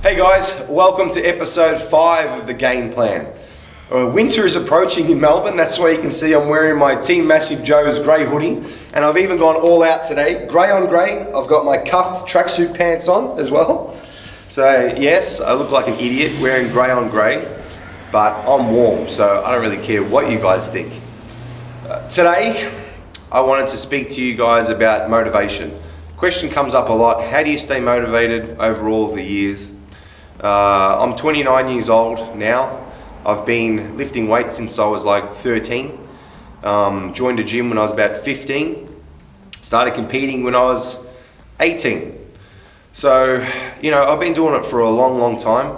Hey guys, welcome to episode 5 of the game plan. Winter is approaching in Melbourne, that's why you can see I'm wearing my Team Massive Joe's grey hoodie, and I've even gone all out today, grey on grey. I've got my cuffed tracksuit pants on as well. So yes, I look like an idiot wearing grey on grey, but I'm warm, so I don't really care what you guys think. Today, I wanted to speak to you guys about motivation. Question comes up a lot, how do you stay motivated over all the years? I'm 29 years old now. I've been lifting weights since I was like 13. Joined a gym when I was about 15. Started competing when I was 18. So, I've been doing it for a long time.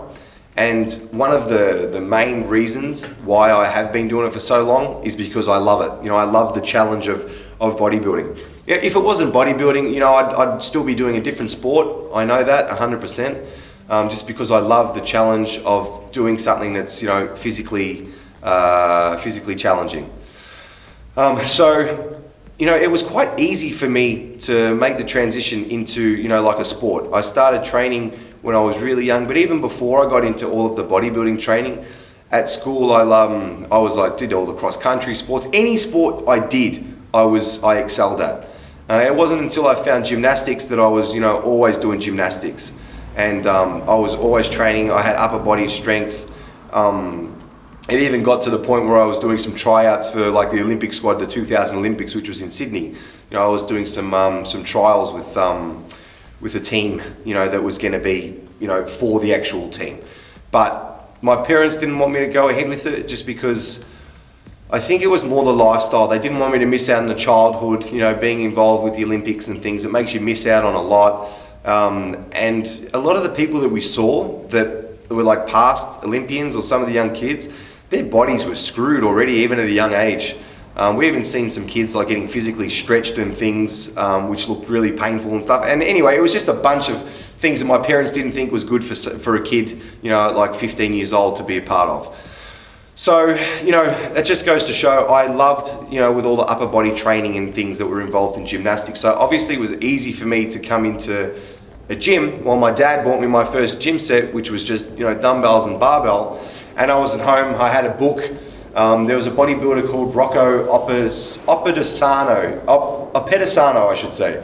And one of the main reasons why I have been doing it for so long is because I love it. I love the challenge of bodybuilding. If it wasn't bodybuilding, I'd still be doing a different sport. I know that 100%. Just because I love the challenge of doing something that's physically challenging. It was quite easy for me to make the transition into like a sport. I started training when I was really young, but even before I got into all of the bodybuilding training at school, I did all the cross country sports. Any sport I did, I excelled at. It wasn't until I found gymnastics that I was always doing gymnastics. And I was always training. I had upper body strength. It even got to the point where I was doing some tryouts for like the Olympic squad, the 2000 Olympics, which was in Sydney. I was doing some trials with a team, that was going to be, for the actual team. But my parents didn't want me to go ahead with it just because I think it was more the lifestyle. They didn't want me to miss out on the childhood, being involved with the Olympics and things. It makes you miss out on a lot. And a lot of the people that we saw that were like past Olympians or some of the young kids, their bodies were screwed already, even at a young age. We even seen some kids like getting physically stretched and things, which looked really painful and stuff. And anyway, it was just a bunch of things that my parents didn't think was good for a kid, like 15 years old to be a part of. So, that just goes to show I loved, with all the upper body training and things that were involved in gymnastics. So obviously it was easy for me to come into a gym. Well, my dad bought me my first gym set, which was just, dumbbells and barbell. And I was at home, I had a book. There was a bodybuilder called Rocco Opedisano, I should say.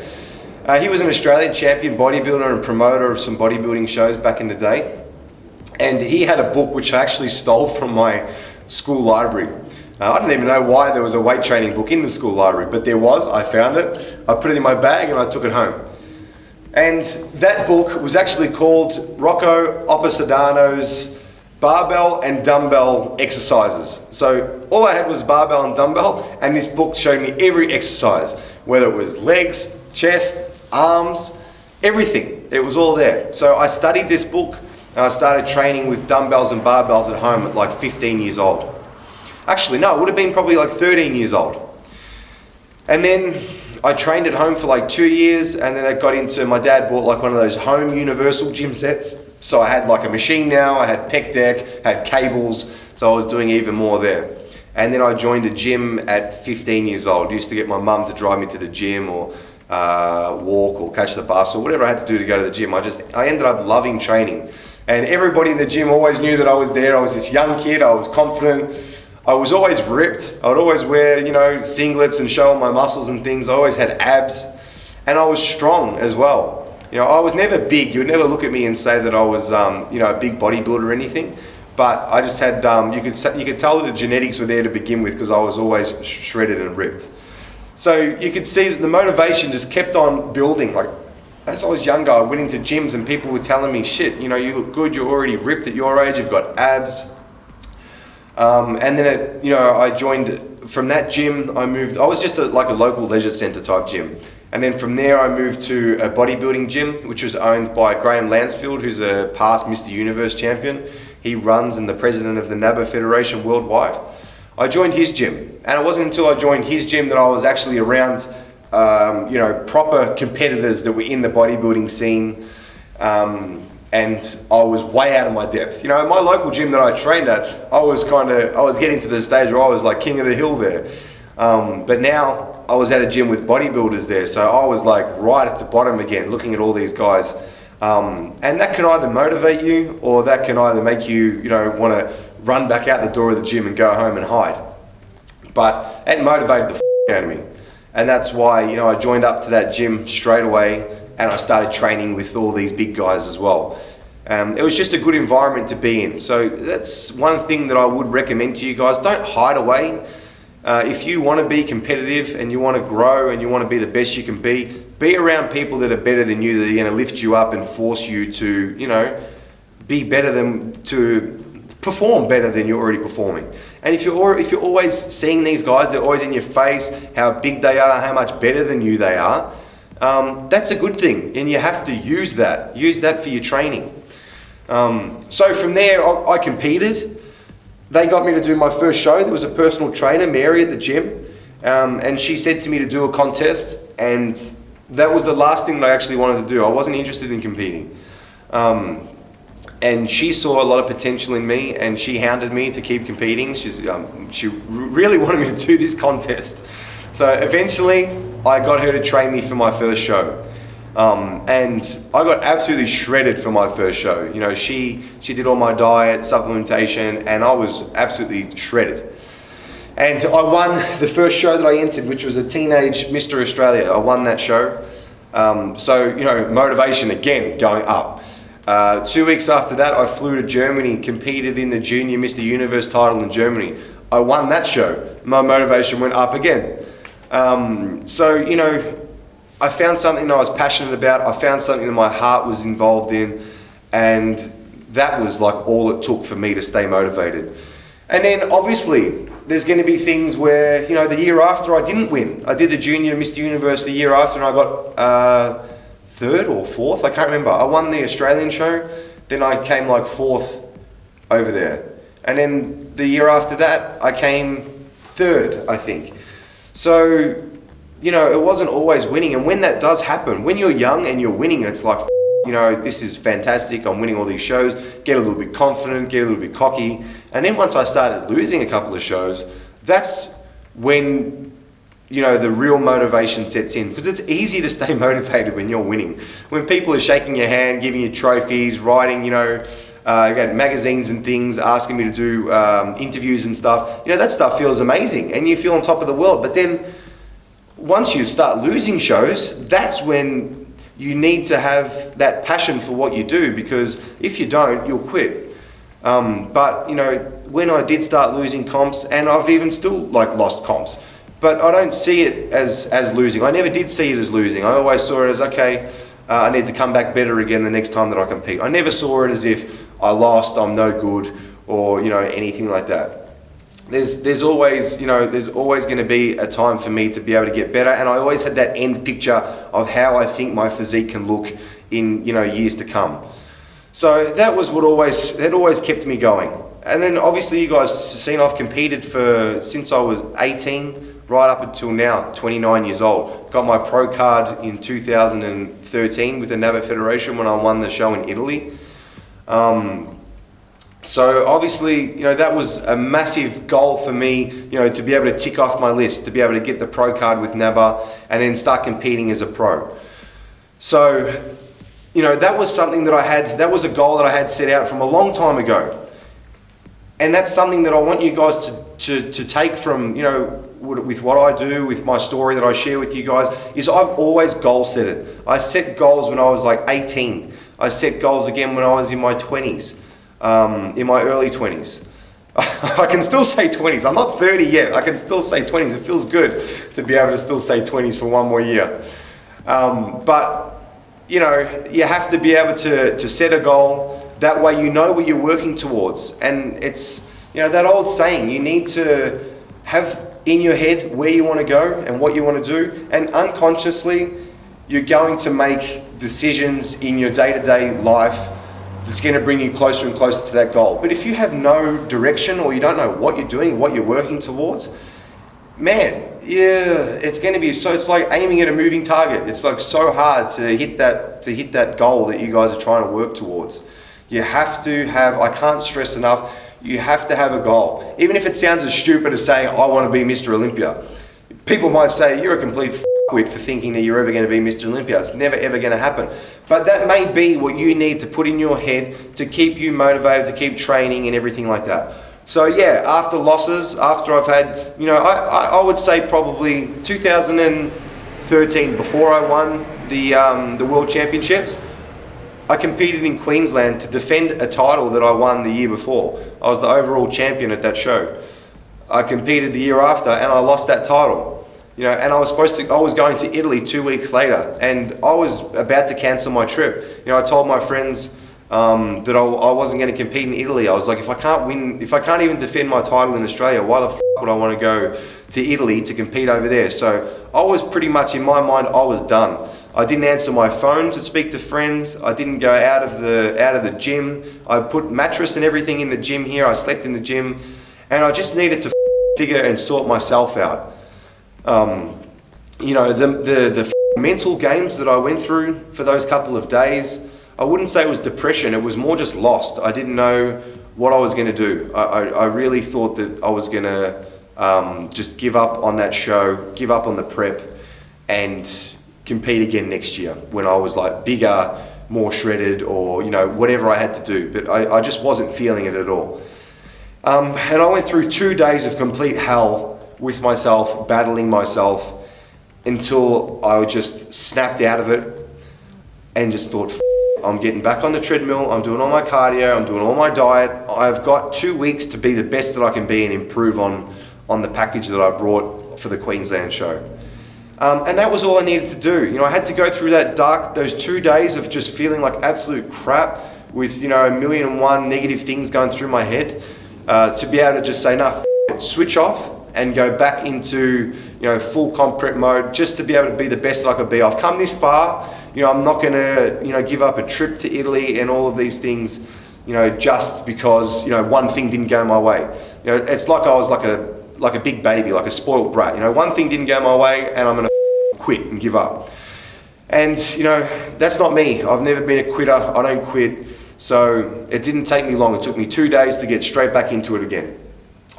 He was an Australian champion bodybuilder and promoter of some bodybuilding shows back in the day. And he had a book which I actually stole from my school library. I didn't even know why there was a weight training book in the school library, but there was. I found it, I put it in my bag and I took it home. And that book was actually called Rocco Opedisano's Barbell and Dumbbell Exercises. So all I had was barbell and dumbbell, and this book showed me every exercise, whether it was legs, chest, arms, everything. It was all there. So I studied this book. And I started training with dumbbells and barbells at home at like 15 years old. Actually, no, it would have been probably like 13 years old. And then I trained at home for like 2 years, and then I got into, my dad bought like one of those home universal gym sets. So I had like a machine now, I had pec deck, had cables, so I was doing even more there. And then I joined a gym at 15 years old. I used to get my mum to drive me to the gym or walk or catch the bus or whatever I had to do to go to the gym. I ended up loving training. And everybody in the gym always knew that I was there. I was this young kid, I was confident. I was always ripped. I would always wear, singlets and show my muscles and things. I always had abs. And I was strong as well. I was never big. You would never look at me and say that I was, a big bodybuilder or anything. But I just had, you could tell that the genetics were there to begin with because I was always shredded and ripped. So you could see that the motivation just kept on building. Like, as I was younger, I went into gyms and people were telling me, shit, you look good, you're already ripped at your age, you've got abs. And then, I joined, from that gym, I moved, I was just like a local leisure centre type gym. And then from there, I moved to a bodybuilding gym, which was owned by Graham Lansfield, who's a past Mr. Universe champion. He runs and the president of the NABBA Federation worldwide. I joined his gym. And it wasn't until I joined his gym that I was actually around proper competitors that were in the bodybuilding scene, and I was way out of my depth. My local gym that I trained at, I was getting to the stage where I was like king of the hill there. But now I was at a gym with bodybuilders there, so I was like right at the bottom again, looking at all these guys And that can either motivate you, or that can either make you, want to run back out the door of the gym and go home and hide. But it motivated the out of me. And that's why, I joined up to that gym straight away, and I started training with all these big guys as well. It was just a good environment to be in. So that's one thing that I would recommend to you guys. Don't hide away. If you want to be competitive and you want to grow and you want to be the best you can be around people that are better than you, that are going to lift you up and force you to, be better than, to perform better than you're already performing. And if you're always seeing these guys, they're always in your face, how big they are, how much better than you they are, that's a good thing. And you have to use that for your training. So from there, I competed. They got me to do my first show. There was a personal trainer, Mary, at the gym, and she said to me to do a contest, and that was the last thing that I actually wanted to do. I wasn't interested in competing. And she saw a lot of potential in me, and she hounded me to keep competing. She really wanted me to do this contest. So eventually, I got her to train me for my first show. And I got absolutely shredded for my first show. She did all my diet, supplementation, and I was absolutely shredded. And I won the first show that I entered, which was a teenage Mr. Australia. I won that show. So, motivation again going up. 2 weeks after that, I flew to Germany, competed in the Junior Mr. Universe title in Germany. I won that show. My motivation went up again. So, I found something that I was passionate about. I found something that my heart was involved in, and that was like all it took for me to stay motivated. And then obviously there's going to be things where, the year after I didn't win. I did the Junior Mr. Universe the year after, and I got third or fourth, I can't remember. I won the Australian show, then I came like fourth over there. And then the year after that, I came third, I think. So, it wasn't always winning. And when that does happen, when you're young and you're winning, it's like, this is fantastic. I'm winning all these shows. Get a little bit confident, get a little bit cocky. And then once I started losing a couple of shows, that's when, the real motivation sets in. Because it's easy to stay motivated when you're winning. When people are shaking your hand, giving you trophies, writing, magazines and things, asking me to do interviews and stuff, that stuff feels amazing. And you feel on top of the world. But then once you start losing shows, that's when you need to have that passion for what you do, because if you don't, you'll quit. But when I did start losing comps, and I've even still lost comps, but I don't see it as losing. I never did see it as losing. I always saw it as, okay, I need to come back better again the next time that I compete. I never saw it as if I lost, I'm no good, or anything like that. There's always going to be a time for me to be able to get better, and I always had that end picture of how I think my physique can look in years to come. So that was what always kept me going. And then obviously you guys have seen I've competed since I was 18 right up until now, 29 years old. Got my pro card in 2013 with the NABA Federation when I won the show in Italy. So obviously, that was a massive goal for me, to be able to tick off my list, to be able to get the pro card with NABA and then start competing as a pro. So, that was something that was a goal that I had set out from a long time ago. And that's something that I want you guys to take from, with what I do, with my story that I share with you guys, is I've always goal set it. I set goals when I was 18. I set goals again when I was in my 20s. In my early 20s. I can still say 20s. I'm not 30 yet. I can still say 20s. It feels good to be able to still say 20s for one more year. But, you have to be able to set a goal. That way you know what you're working towards. And it's, that old saying, you need to have in your head where you want to go and what you want to do. And unconsciously, you're going to make decisions in your day-to-day life that's going to bring you closer and closer to that goal. But if you have no direction, or you don't know what you're doing, what you're working towards, man, it's going to be it's like aiming at a moving target. It's so hard to hit that goal that you guys are trying to work towards. You have to have, I can't stress enough, you have to have a goal. Even if it sounds as stupid as saying, I want to be Mr. Olympia. People might say, you're a complete quit for thinking that you're ever going to be Mr. Olympia. It's never ever going to happen. But that may be what you need to put in your head to keep you motivated, to keep training and everything like that. So yeah, after losses, after I've had, I would say probably 2013, before I won the World Championships, I competed in Queensland to defend a title that I won the year before. I was the overall champion at that show. I competed the year after and I lost that title. And I was going to Italy 2 weeks later, and I was about to cancel my trip. I told my friends that I wasn't going to compete in Italy. I was like, if I can't even defend my title in Australia, why the f would I want to go to Italy to compete over there? So I was pretty much, in my mind, I was done. I didn't answer my phone to speak to friends. I didn't go out of the gym. I put mattress and everything in the gym here. I slept in the gym, and I just needed to figure and sort myself out. The mental games that I went through for those couple of days, I wouldn't say it was depression. It was more just lost. I didn't know what I was going to do. I really thought that I was going to just give up on that show, give up on the prep, and compete again next year when I was like bigger, more shredded, or whatever I had to do. But I just wasn't feeling it at all. And I went through 2 days of complete hell with myself, battling myself, until I just snapped out of it and just thought, I'm getting back on the treadmill, I'm doing all my cardio, I'm doing all my diet. I've got 2 weeks to be the best that I can be and improve on the package that I brought for the Queensland show. And that was all I needed to do. I had to go through those 2 days of just feeling like absolute crap with, 1,000,001 negative things going through my head, to be able to just say, nah, switch off and go back into, full comp prep mode, just to be able to be the best that I could be. I've come this far, I'm not gonna, give up a trip to Italy and all of these things, just because, one thing didn't go my way. It's like I was like a big baby, like a spoiled brat. One thing didn't go my way and I'm gonna quit and give up. And, that's not me. I've never been a quitter. I don't quit. So it didn't take me long. It took me 2 days to get straight back into it again.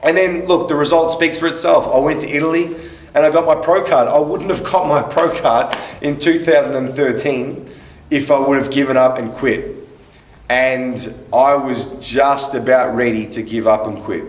And then, look, the result speaks for itself. I went to Italy and I got my pro card. I wouldn't have got my pro card in 2013 if I would have given up and quit. And I was just about ready to give up and quit.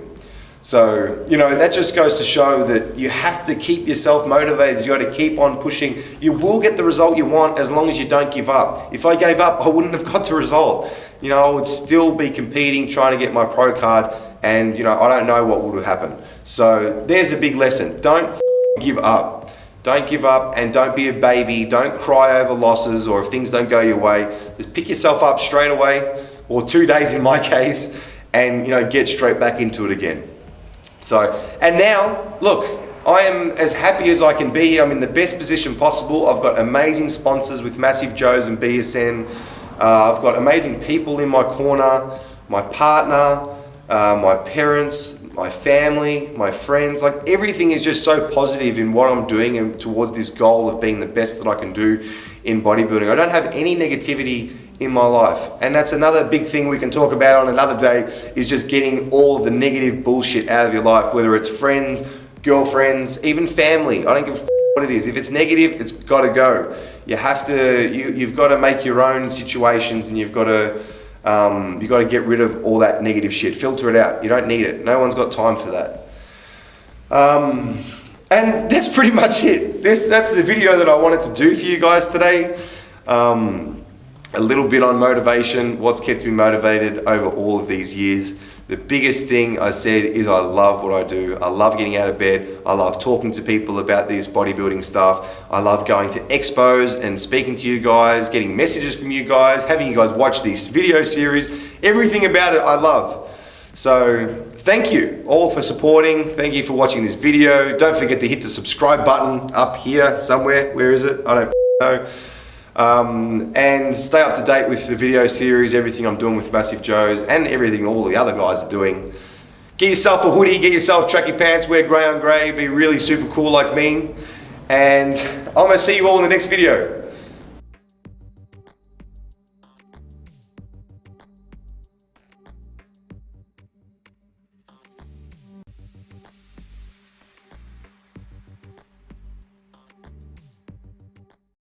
So, that just goes to show that you have to keep yourself motivated. You got to keep on pushing. You will get the result you want as long as you don't give up. If I gave up, I wouldn't have got the result. I would still be competing, trying to get my pro card, and I don't know what would have happened. So there's a big lesson. Don't give up. Don't give up, and don't be a baby. Don't cry over losses or if things don't go your way. Just pick yourself up straight away, or 2 days in my case, and get straight back into it again. So, and now, look, I am as happy as I can be. I'm in the best position possible. I've got amazing sponsors with Massive Joe's and BSN. I've got amazing people in my corner, my partner, my parents, my family, my friends. Like, everything is just so positive in what I'm doing and towards this goal of being the best that I can do in bodybuilding. I don't have any negativity in my life. And that's another big thing we can talk about on another day, is just getting all of the negative bullshit out of your life, whether it's friends, girlfriends, even family. I don't give a what it is. If it's negative, it's got to go. You have to, you've got to make your own situations, and you've got to get rid of all that negative shit. Filter it out. You don't need it. No one's got time for that. And that's pretty much it. That's the video that I wanted to do for you guys today. A little bit on motivation, what's kept me motivated over all of these years. The biggest thing I said is I love what I do. I love getting out of bed. I love talking to people about this bodybuilding stuff. I love going to expos and speaking to you guys, getting messages from you guys, having you guys watch this video series. Everything about it I love. So thank you all for supporting. Thank you for watching this video. Don't forget to hit the subscribe button up here somewhere. Where is it? I don't know. And stay up to date with the video series, everything I'm doing with Massive Joe's, and everything all the other guys are doing. Get yourself a hoodie, get yourself tracky pants, wear grey on grey, be really super cool like me. And I'm going to see you all in the next video.